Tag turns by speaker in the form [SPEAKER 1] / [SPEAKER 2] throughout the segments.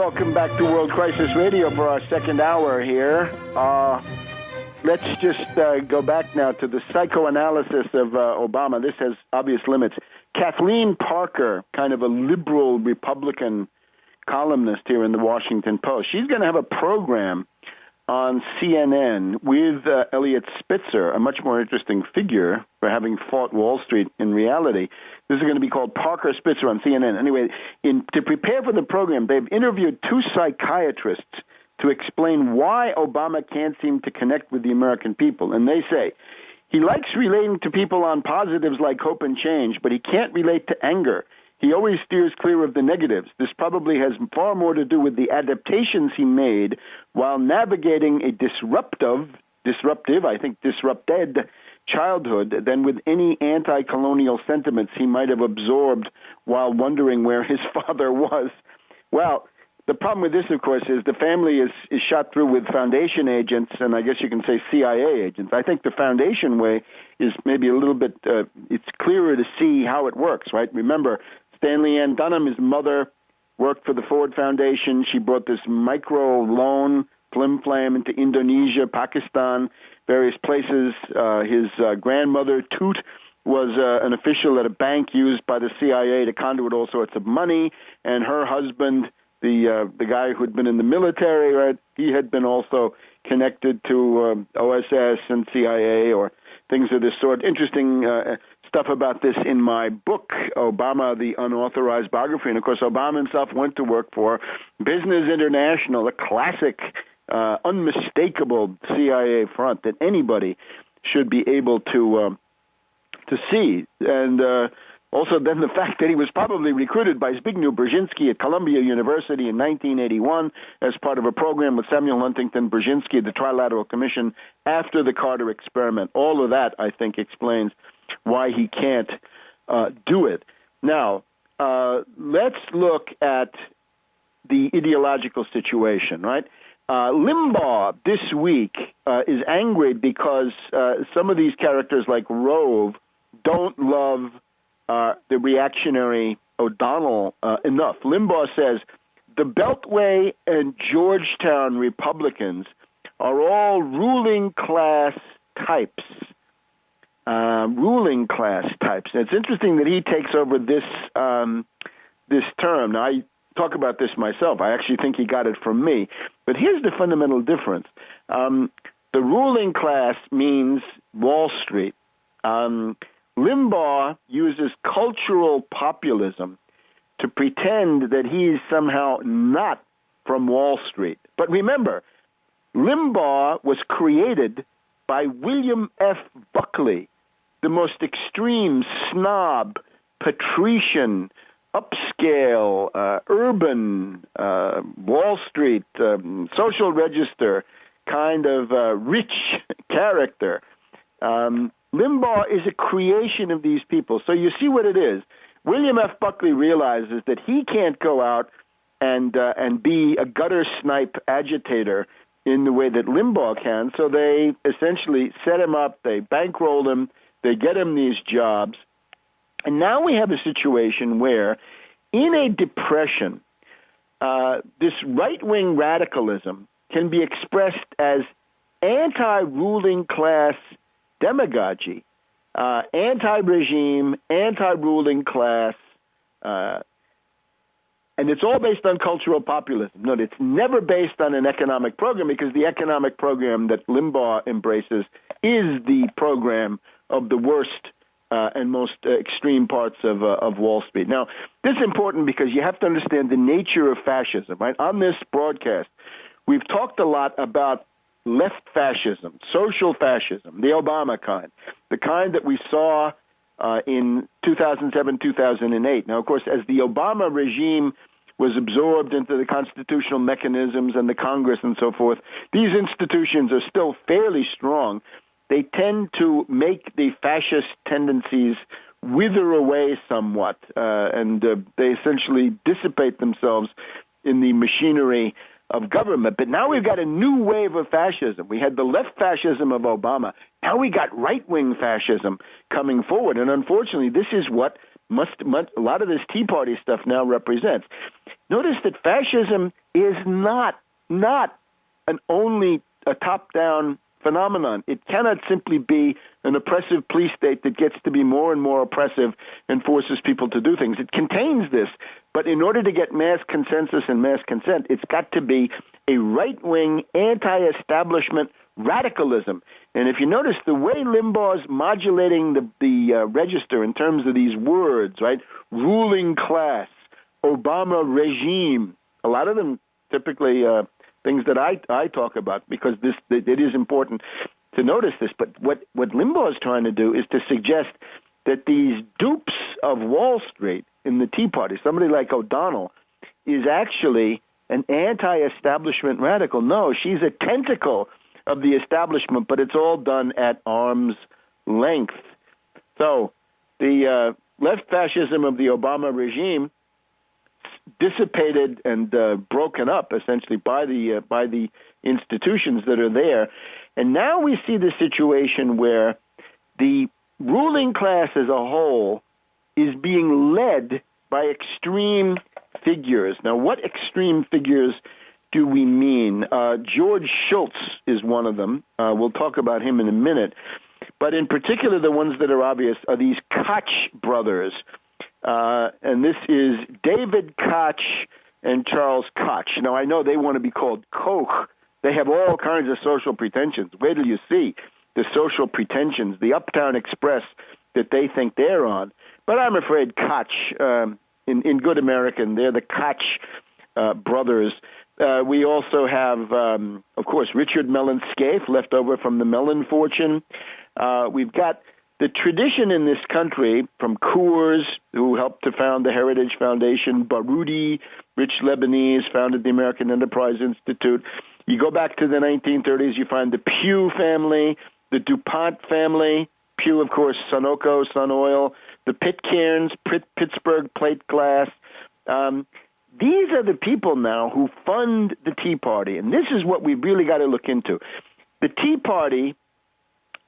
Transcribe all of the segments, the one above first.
[SPEAKER 1] welcome back to World Crisis Radio for our second hour here. Let's just go back now to the psychoanalysis of Obama. This has obvious limits. Kathleen Parker, kind of a liberal Republican columnist here in the Washington Post, she's going to have a program on CNN with Eliot Spitzer, a much more interesting figure for having fought Wall Street in reality. This is going to be called Parker Spitzer on CNN. Anyway, to prepare for the program, they've interviewed two psychiatrists to explain why Obama can't seem to connect with the American people. And they say, he likes relating to people on positives like hope and change, but he can't relate to anger. He always steers clear of the negatives. This probably has far more to do with the adaptations he made while navigating a disrupted childhood than with any anti-colonial sentiments he might have absorbed while wondering where his father was. Well, the problem with this, of course, is the family is shot through with foundation agents, and I guess you can say CIA agents. I think the foundation way is maybe a little bit, it's clearer to see how it works, right? Remember, Stanley Ann Dunham, his mother, worked for the Ford Foundation. She brought this micro loan, flim-flam, into Indonesia, Pakistan, various places. His grandmother, Toot, was an official at a bank used by the CIA to conduit all sorts of money, and her husband, the guy who had been in the military, right, he had been also connected to OSS and CIA or things of this sort. Interesting stuff about this in my book, Obama, the Unauthorized Biography. And, of course, Obama himself went to work for Business International, a classic, unmistakable CIA front that anybody should be able to see. And also then the fact that he was probably recruited by Zbigniew Brzezinski at Columbia University in 1981 as part of a program with Samuel Huntington Brzezinski at the Trilateral Commission after the Carter experiment. All of that, I think, explains why he can't do it. Now, let's look at the ideological situation, right? Limbaugh this week is angry because some of these characters like Rove don't love the reactionary O'Donnell enough. Limbaugh says the Beltway and Georgetown Republicans are all ruling class types. And it's interesting that he takes over this this term. Now, I talk about this myself. I actually think he got it from me. But here's the fundamental difference. The ruling class means Wall Street. Limbaugh uses cultural populism to pretend that he's somehow not from Wall Street. But remember, Limbaugh was created by William F. Buckley, the most extreme snob, patrician, upscale, urban, Wall Street, social register kind of rich character. Limbaugh is a creation of these people. So you see what it is. William F. Buckley realizes that he can't go out and be a gutter snipe agitator in the way that Limbaugh can. So they essentially set him up, they bankroll him, they get him these jobs. And now we have a situation where in a depression, this right-wing radicalism can be expressed as anti-ruling class demagogy, anti-regime, anti-ruling class, and it's all based on cultural populism. No, it's never based on an economic program because the economic program that Limbaugh embraces is the program of the worst and most extreme parts of Wall Street. Now, this is important because you have to understand the nature of fascism, right? On this broadcast, we've talked a lot about left fascism, social fascism, the Obama kind, the kind that we saw in 2007, 2008. Now, of course, as the Obama regime was absorbed into the constitutional mechanisms and the Congress and so forth, these institutions are still fairly strong. They tend to make the fascist tendencies wither away somewhat, and they essentially dissipate themselves in the machinery of government. But now we've got a new wave of fascism. We had the left fascism of Obama. Now we got right-wing fascism coming forward. And unfortunately, this is what a lot of this Tea Party stuff now represents. Notice that fascism is not an only a top-down phenomenon. It cannot simply be an oppressive police state that gets to be more and more oppressive and forces people to do things. It contains this, but in order to get mass consensus and mass consent, it's got to be a right-wing, anti-establishment radicalism. And if you notice, the way Limbaugh's modulating the register in terms of these words, right, ruling class, Obama regime, a lot of them typically things that I talk about, because it is important to notice this. But what Limbaugh is trying to do is to suggest that these dupes of Wall Street in the Tea Party, somebody like O'Donnell, is actually an anti-establishment radical. No, she's a tentacle of the establishment, but it's all done at arm's length. So the left fascism of the Obama regime dissipated and broken up essentially by the institutions that are there, and now we see the situation where the ruling class as a whole is being led by extreme figures. Now, what extreme figures do we mean? George Shultz is one of them. We'll talk about him in a minute. But in particular, the ones that are obvious are these Koch brothers. And this is David Koch and Charles Koch. Now, I know they want to be called Koch. They have all kinds of social pretensions. Wait till you see the social pretensions, the Uptown Express that they think they're on. But I'm afraid Koch, in good American, they're the Koch brothers. We also have, of course, Richard Mellon Scaife, left over from the Mellon fortune. We've got the tradition in this country from Coors, who helped to found the Heritage Foundation, Baroudi, rich Lebanese, founded the American Enterprise Institute. You go back to the 1930s, you find the Pugh family, the DuPont family, Pugh, of course, Sunoco, Sun Oil, the Pitcairns, Pittsburgh Plate Glass. These are the people now who fund the Tea Party, and this is what we've really got to look into. The Tea Party,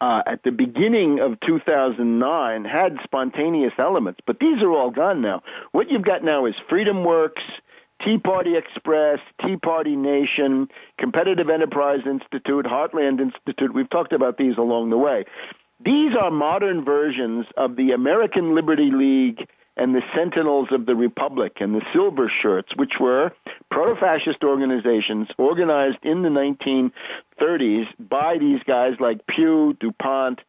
[SPEAKER 1] at the beginning of 2009, had spontaneous elements, but these are all gone now. What you've got now is Freedom Works, Tea Party Express, Tea Party Nation, Competitive Enterprise Institute, Heartland Institute. We've talked about these along the way. These are modern versions of the American Liberty League and the Sentinels of the Republic and the Silver Shirts, which were proto-fascist organizations organized in the 1930s by these guys like Pugh, DuPont,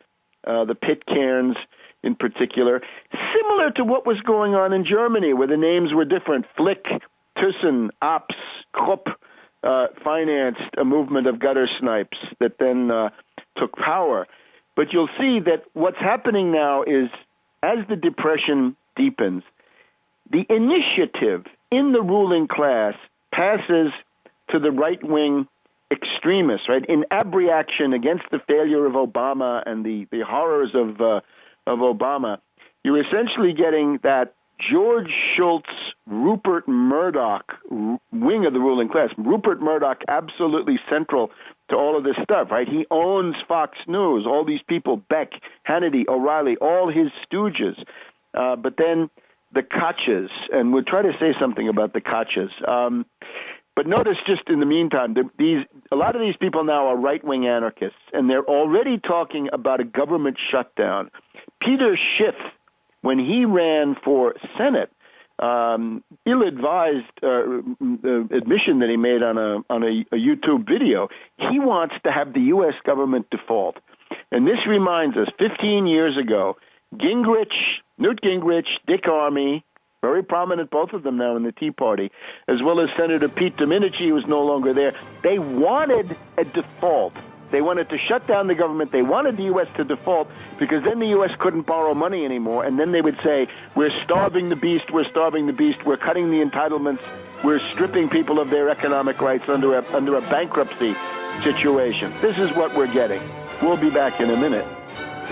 [SPEAKER 1] the Pitcairns in particular, similar to what was going on in Germany, where the names were different. Flick, Thyssen, Ops, Krupp financed a movement of gutter snipes that then took power. But you'll see that what's happening now is, as the Depression deepens, the initiative in the ruling class passes to the right-wing extremists, right? In abreaction against the failure of Obama and the horrors of Obama, you're essentially getting that George Shultz, Rupert Murdoch wing of the ruling class. Rupert Murdoch absolutely central to all of this stuff, right? He owns Fox News, all these people, Beck, Hannity, O'Reilly, all his stooges. But then the Koches, and we'll try to say something about the Koches. But notice just in the meantime, a lot of these people now are right-wing anarchists, and they're already talking about a government shutdown. Peter Schiff, when he ran for Senate, ill-advised admission that he made on a YouTube video, he wants to have the U.S. government default. And this reminds us, 15 years ago, Newt Gingrich, Dick Armey, very prominent, both of them now in the Tea Party, as well as Senator Pete Domenici, who's no longer there, they wanted a default. They wanted to shut down the government. They wanted the U.S. to default because then the U.S. couldn't borrow money anymore. And then they would say, we're starving the beast, we're starving the beast, we're cutting the entitlements, we're stripping people of their economic rights under a bankruptcy situation. This is what we're getting. We'll be back in a minute.